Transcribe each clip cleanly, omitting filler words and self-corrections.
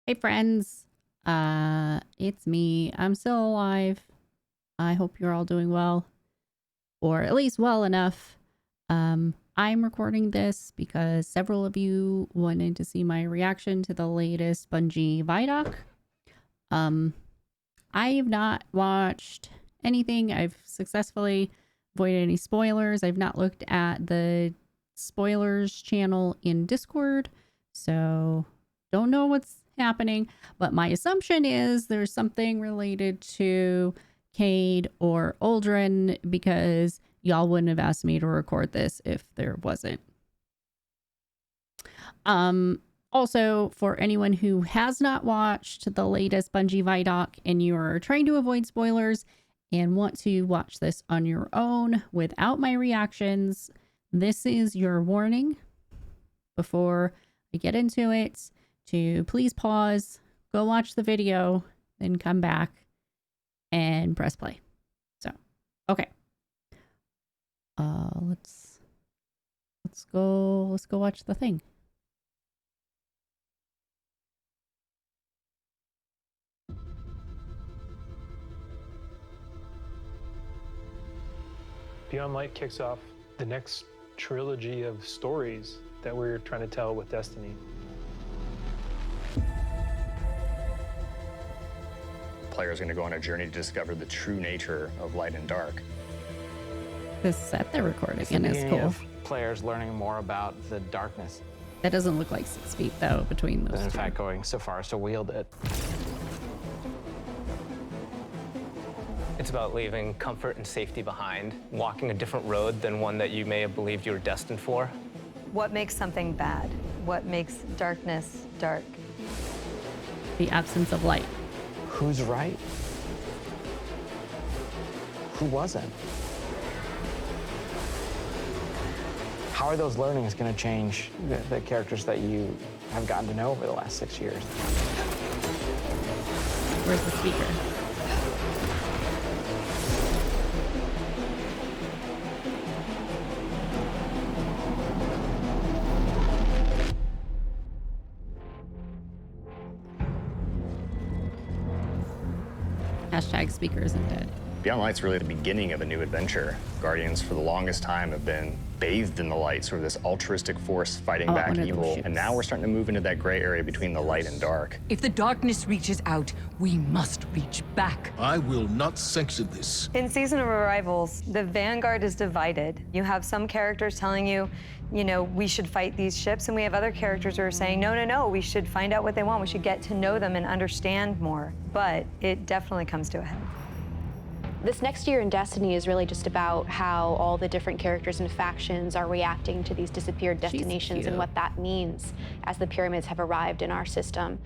Hey friends, it's me. I'm still alive. I hope you're all doing well, or at least well enough. I'm recording this because several of you wanted to see my reaction to the latest Bungie ViDoc. I have not watched anything. I've successfully avoided any spoilers. I've not looked at the spoilers channel in Discord, so don't know what's happening, but my assumption is there's something related to Cade or Uldren, because y'all wouldn't have asked me to record this if there wasn't. Also, for anyone who has not watched the latest Bungie ViDoc and you're trying to avoid spoilers and want to watch this on your own without my reactions, this is your warning before I get into it, to please pause, go watch the video, then come back and press play. So, okay. Let's go watch the thing. Beyond Light kicks off the next trilogy of stories that we're trying to tell with Destiny. Players are going to go on a journey to discover the true nature of light and dark. This set they're recording in is cool. Of players learning more about the darkness. That doesn't look like 6 feet though between those And in two. fact, going so far as to wield it. It's about leaving comfort and safety behind, walking a different road than one that you may have believed you were destined for. What makes something bad? What makes darkness dark? The absence of light. Who's right? Who wasn't? How are those learnings going to change the characters that you have gotten to know over the last 6 years? Where's the speaker? Hashtag speaker isn't dead. Beyond Light's really the beginning of a new adventure. Guardians, for the longest time, have been bathed in the light, sort of this altruistic force fighting back evil. And now we're starting to move into that gray area between the light and dark. If the darkness reaches out, we must reach back. I will not sanction this. In Season of Arrivals, the Vanguard is divided. You have some characters telling you, you know, we should fight these ships, and we have other characters who are saying, no, no, no, we should find out what they want. We should get to know them and understand more. But it definitely comes to a head. This next year in Destiny is really just about how all the different characters and factions are reacting to these disappeared destinations and what that means as the pyramids have arrived in our system,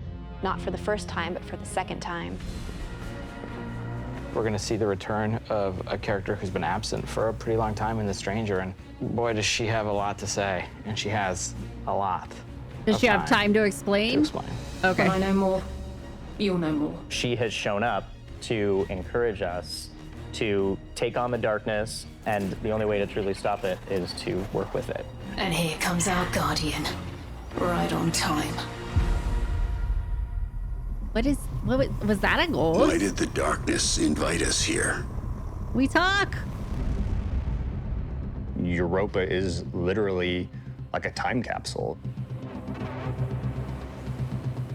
not for the first time, but for the second time. We're going to see the return of a character who's been absent for a pretty long time in The Stranger, and boy, does she have a lot to say, and she has a lot. Does she have time to explain? Okay. When I know more, you'll know more. She has shown up to encourage us to take on the darkness, and the only way to truly stop it is to work with it. And here comes our Guardian, right on time. What was that a ghost? Why did the darkness invite us here? We talk. Europa is literally like a time capsule.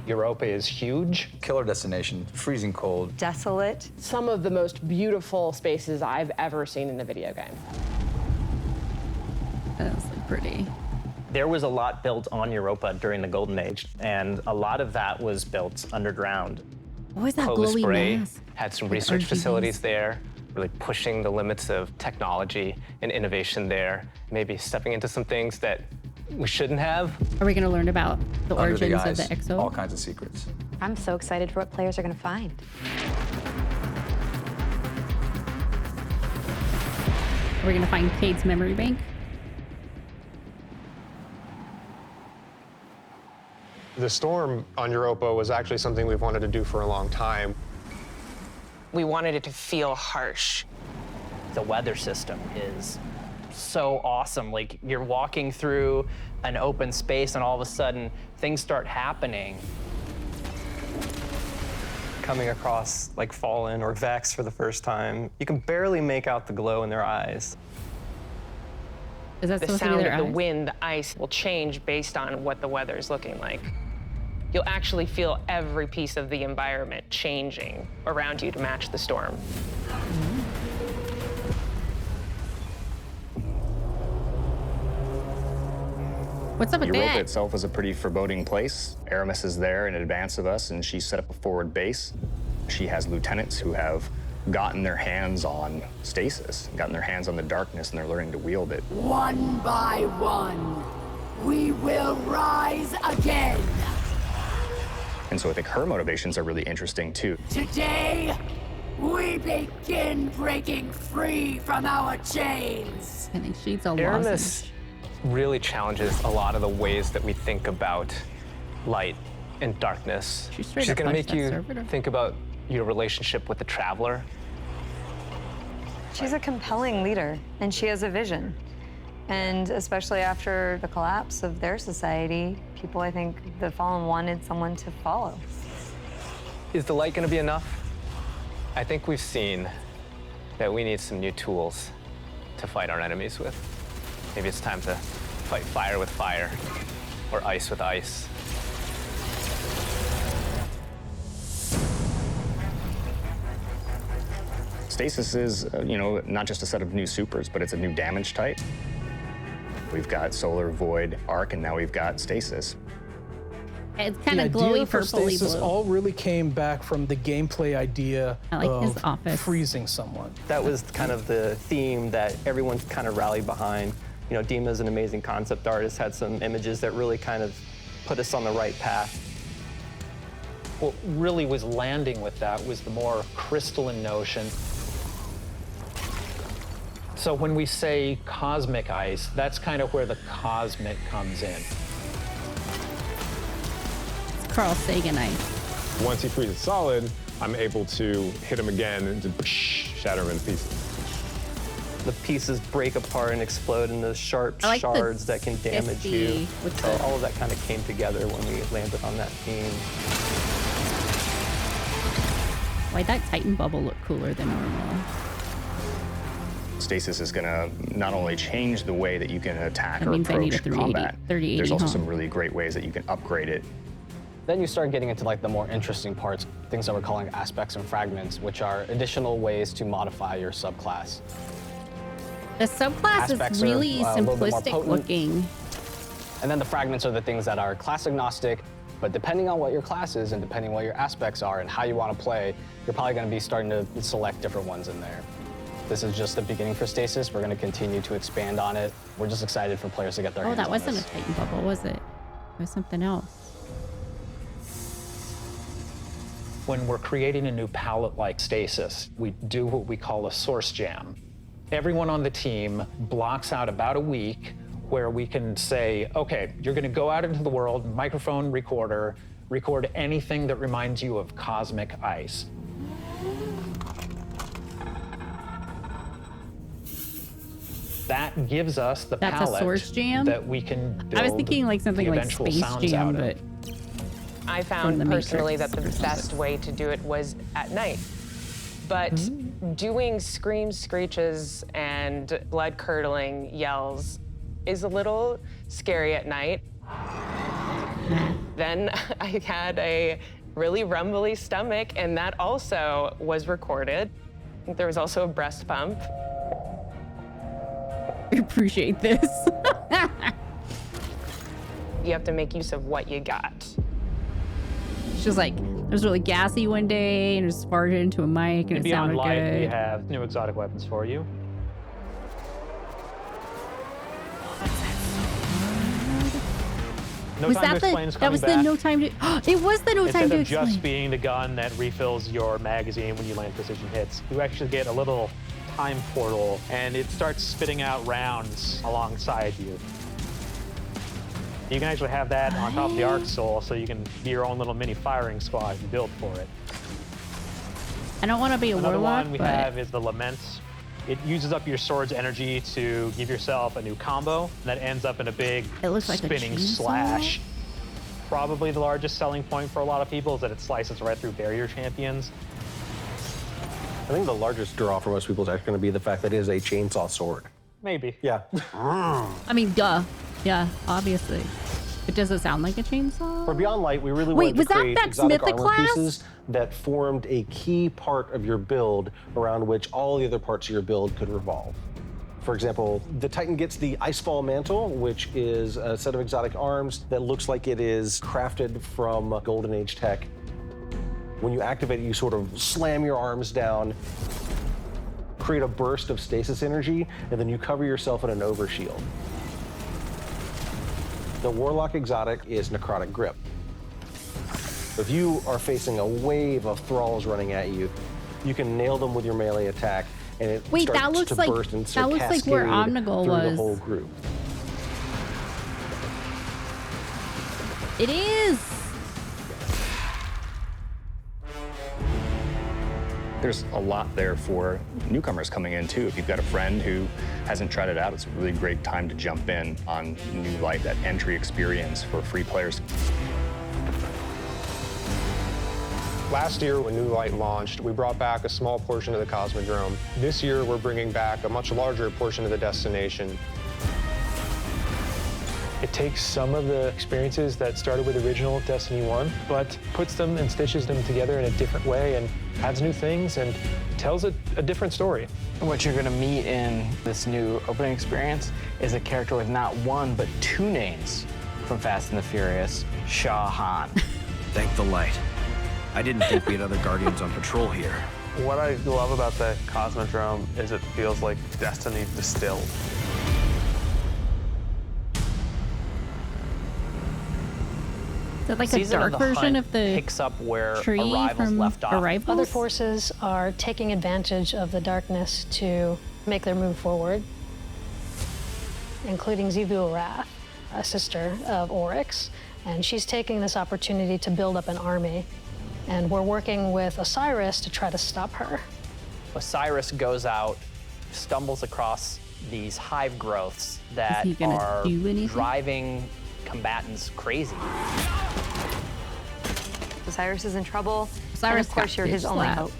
Europa is huge. Killer destination, freezing cold. Desolate. Some of the most beautiful spaces I've ever seen in a video game. That's pretty. There was a lot built on Europa during the Golden Age, and a lot of that was built underground. What was that Clovis glowy Bray mask? had some Like research RGBs. facilities there, really pushing the limits of technology and innovation there, maybe stepping into some things that we shouldn't have. Are we going to learn about the Under the origins of guise, the Exo? all kinds of secrets. I'm so excited for what players are going to find. Are we going to find Cade's memory bank? The storm on Europa was actually something we've wanted to do for a long time. We wanted it to feel harsh. The weather system is so awesome. Like, you're walking through an open space and all of a sudden things start happening. coming across like Fallen or Vex for the first time, you can barely make out the glow in their eyes. Is that The supposed to be sound their of the eyes? wind, the ice will change based on what the weather is looking like. You'll actually feel every piece of the environment changing around you to match the storm. What's up with Europa that? itself is a pretty foreboding place. Aramis is there in advance of us, and she set up a forward base. She has lieutenants who have gotten their hands on stasis, gotten their hands on the darkness, and they're learning to wield it. One by one, we will rise again. And so I think her motivations are really interesting too. Today, we begin breaking free from our chains. I think she's a Aramis really challenges a lot of the ways that we think about light and darkness. She's straight She's up gonna punched make you that servitor. think about your relationship with the Traveler. She's a compelling leader, and she has a vision. And especially after the collapse of their society, people, I think, the Fallen wanted someone to follow. Is the light gonna be enough? I think we've seen that we need some new tools to fight our enemies with. Maybe it's time to fight fire with fire, or ice with ice. Stasis is, not just a set of new supers, but it's a new damage type. We've got Solar, Void, Arc, and now we've got Stasis. It's kind of the glowy idea for purpley Stasis blue. all really came back from the gameplay idea I like his of office. freezing someone. That was kind of the theme that everyone's kind of rallied behind. You know, Dima's an amazing concept artist, had some images that really kind of put us on the right path. What really was landing with that was the more crystalline notion. So when we say cosmic ice, that's kind of where the cosmic comes in. It's Carl Sagan ice. Once he freezes solid, I'm able to hit him again and just shatter him in pieces. The pieces break apart and explode into sharp I like the shards that can damage you. with So the- all of that kind of came together when we landed on that theme. Why'd that Titan bubble look cooler than normal? Stasis is gonna not only change the way that you can attack That or means I need a approach 3080 combat, 3080 there's also home. some really great ways that you can upgrade it. Then you start getting into like the more interesting parts, things that we're calling aspects and fragments, which are additional ways to modify your subclass. The subclass Aspects is are, really a little bit more simplistic potent. looking. And then the fragments are the things that are class agnostic, but depending on what your class is and depending on what your aspects are and how you want to play, you're probably going to be starting to select different ones in there. This is just the beginning for Stasis. We're going to continue to expand on it. We're just excited for players to get their Oh, hands that on wasn't this. a Titan bubble, was it? It was something else. When we're creating a new palette like Stasis, we do what we call a source jam. Everyone on the team blocks out about a week where we can say, okay, you're gonna go out into the world, microphone recorder, record anything that reminds you of cosmic ice. That gives us the That's a palette source jam? that we can build I was thinking like something the like eventual Space sounds Jam, out of. but I From found the personally Matrix that the or best way to do it was at night. But doing screams, screeches, and blood-curdling yells is a little scary at night. Then I had a really rumbly stomach, and that also was recorded. I think there was also a breast pump. I appreciate this. You have to make use of what you got. She was like, it was really gassy one day and it just farted into a mic and And it beyond sounded light, we good. have new exotic weapons for you. No Was Time that to Explain is that coming was back. the no time to it was the no time Instead to of explain. just being the gun that refills your magazine when you land precision hits, you actually get a little time portal, and it starts spitting out rounds alongside you. You can actually have that on top of the Arc Soul, so you can be your own little mini firing squad and build for it. I don't want to be a Another warlock, one we but have is the Laments. It uses up your sword's energy to give yourself a new combo that ends up in a big it looks like a spinning chainsaw? slash. probably the largest selling point for a lot of people is that it slices right through barrier champions. I think the largest draw for most people is actually going to be the fact that it is a chainsaw sword. Maybe. Yeah. I mean, duh. Yeah, obviously. But does it sound like a chainsaw? For Beyond Light, we really Wait, wanted was to that create that exotic Mythic armor class? pieces that formed a key part of your build around which all the other parts of your build could revolve. For example, the Titan gets the Icefall Mantle, which is a set of exotic arms that looks like it is crafted from Golden Age tech. When you activate it, you sort of slam your arms down, create a burst of stasis energy, and then you cover yourself in an overshield. The Warlock exotic is Necrotic Grip. If you are facing a wave of thralls running at you, you can nail them with your melee attack, and it Wait, starts that looks to like burst and that looks like where cascade Omnigul through was. the whole group. It is. There's a lot there for newcomers coming in too. If you've got a friend who hasn't tried it out, it's a really great time to jump in on New Light, that entry experience for free players. Last year, when New Light launched, we brought back a small portion of the Cosmodrome. This year, we're bringing back a much larger portion of the destination. It takes some of the experiences that started with original Destiny 1, but puts them and stitches them together in a different way and adds new things and tells a different story. What you're going to meet in this new opening experience is a character with not one, but two names from Fast and the Furious, Shah Han. Thank the light. I didn't think we had other Guardians on patrol here. What I love about the Cosmodrome is it feels like Destiny distilled. Is that like a Season dark of the version Hunt of the picks up where tree Arrivals from left off. Arrivals? Other forces are taking advantage of the darkness to make their move forward, including Xivu Arath, a sister of Oryx, and she's taking this opportunity to build up an army, and we're working with Osiris to try to stop her. Osiris goes out, stumbles across these hive growths that Is he gonna are do anything? driving combatants crazy. Osiris is in trouble, Osiris and of course got you're his bitch only slapped. hope.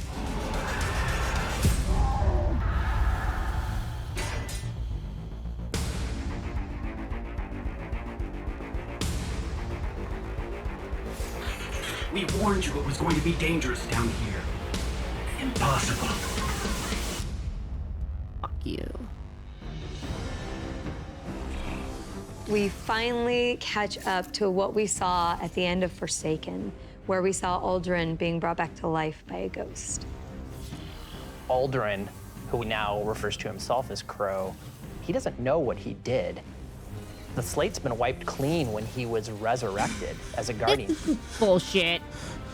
We warned you it was going to be dangerous down here. Impossible. Fuck you. We finally catch up to what we saw at the end of Forsaken, where we saw Uldren being brought back to life by a ghost. Uldren, who now refers to himself as Crow, he doesn't know what he did. The slate's been wiped clean when he was resurrected as a guardian. Bullshit.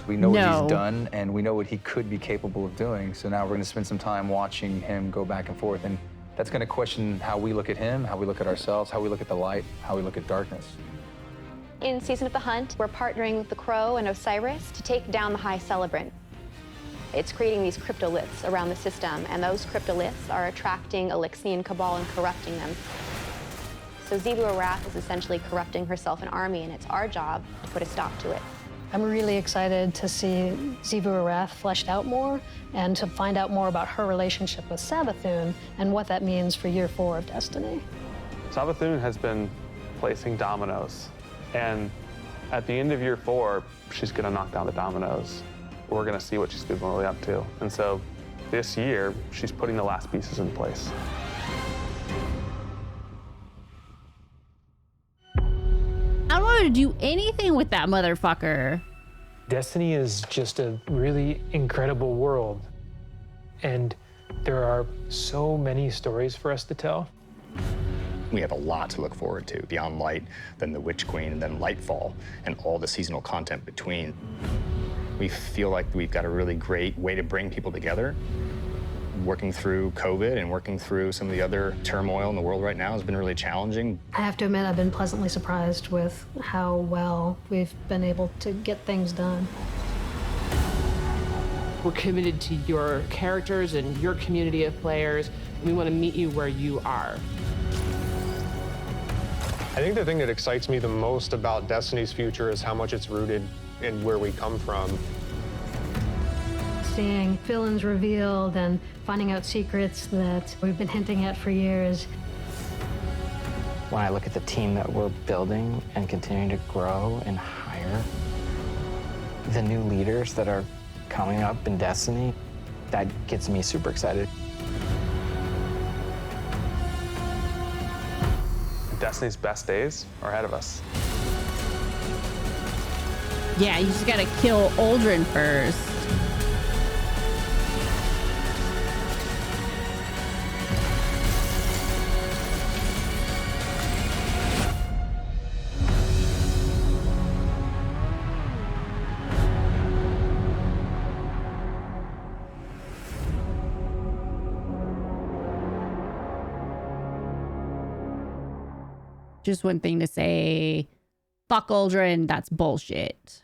We know what No. he's done, and we know what he could be capable of doing. So now we're going to spend some time watching him go back and forth. And that's going to question how we look at him, how we look at ourselves, how we look at the light, how we look at darkness. In Season of the Hunt, we're partnering with the Crow and Osiris to take down the High Celebrant. It's creating these cryptoliths around the system, and those cryptoliths are attracting Elixian Cabal and corrupting them. So Xivu Arath is essentially corrupting herself and army, and it's our job to put a stop to it. I'm really excited to see Xivu Arath fleshed out more and to find out more about her relationship with Savathun and what that means for year 4 of Destiny. Savathun has been placing dominoes, and at the end of year 4, she's going to knock down the dominoes. We're going to see what she's been really up to. And so this year, she's putting the last pieces in place. I don't want to do anything with that motherfucker. Destiny is just a really incredible world, and there are so many stories for us to tell. We have a lot to look forward to. Beyond Light, then the Witch Queen, and then Lightfall, and all the seasonal content between. We feel like we've got a really great way to bring people together. Working through COVID and working through some of the other turmoil in the world right now has been really challenging. I have to admit, I've been pleasantly surprised with how well we've been able to get things done. We're committed to your characters and your community of players. We want to meet you where you are. I think the thing that excites me the most about Destiny's future is how much it's rooted in where we come from. Seeing villains revealed and finding out secrets that we've been hinting at for years. When I look at the team that we're building and continuing to grow and hire, the new leaders that are coming up in Destiny, that gets me super excited. Destiny's best days are ahead of us. Yeah, you just gotta kill Uldren first. Just one thing to say, fuck Uldren, that's bullshit.